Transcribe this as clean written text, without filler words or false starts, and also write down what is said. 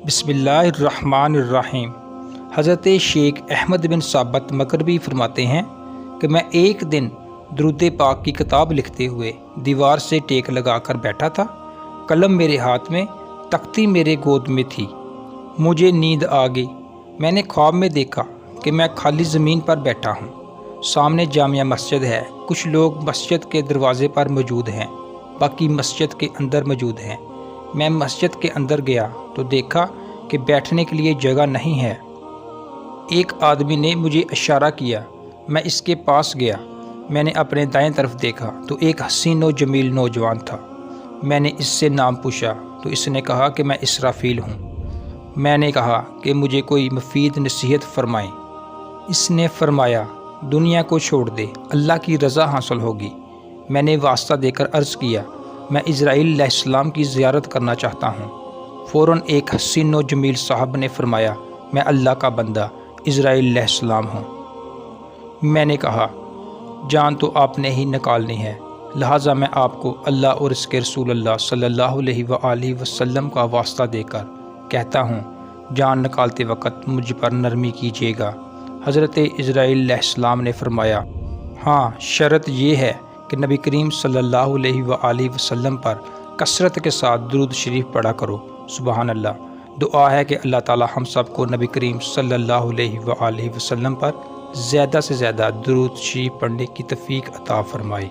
बिस्मिल्लाहिर्रहमानिर्रहीम। हज़रत शेख अहमद बिन साबत मकरबी फरमाते हैं कि मैं एक दिन दुरूद पाक की किताब लिखते हुए दीवार से टेक लगाकर बैठा था। कलम मेरे हाथ में, तख्ती मेरे गोद में थी। मुझे नींद आ गई। मैंने ख्वाब में देखा कि मैं खाली ज़मीन पर बैठा हूँ। सामने जामिया मस्जिद है। कुछ लोग मस्जिद के दरवाज़े पर मौजूद हैं, बाकी मस्जिद के अंदर मौजूद हैं। मैं मस्जिद के अंदर गया तो देखा कि बैठने के लिए जगह नहीं है। एक आदमी ने मुझे इशारा किया। मैं इसके पास गया। मैंने अपने दाएं तरफ देखा तो एक हसीन और जमील नौजवान था। मैंने इससे नाम पूछा तो इसने कहा कि मैं इसराफील हूँ। मैंने कहा कि मुझे कोई मुफीद नसीहत फरमाएं। इसने फरमाया, दुनिया को छोड़ दे, अल्लाह की रज़ा हासिल होगी। मैंने वास्ता देकर अर्ज़ किया, मैं इज़राइल अलैहिस्सलाम की ज़ियारत करना चाहता हूँ। फ़ौरन एक हसीन और जमील साहब ने फरमाया, मैं अल्लाह का बंदा इज़राइल अलैहिस्सलाम हूँ। मैंने कहा, जान तो आपने ही निकालनी है, लिहाजा मैं आपको अल्लाह और इसके रसूल अल्लाह सल्लल्लाहु अलैहि वसल्लम का वास्ता देकर कहता हूँ, जान निकालते वक़्त मुझ पर नरमी कीजिएगा। हज़रत इज़राइल अलैहिस्सलाम ने फरमाया, हाँ, शर्त यह है कि नबी करीम सल्लल्लाहु अलैहि वसल्लम पर कसरत के साथ दुरूद शरीफ पढ़ा करो। सुबहान अल्लाह। दुआ है कि अल्लाह ताला हम सब को नबी करीम सल्लल्लाहु अलैहि वसल्लम पर ज़्यादा से ज़्यादा दुरूद शरीफ पढ़ने की तौफीक अता फरमाए।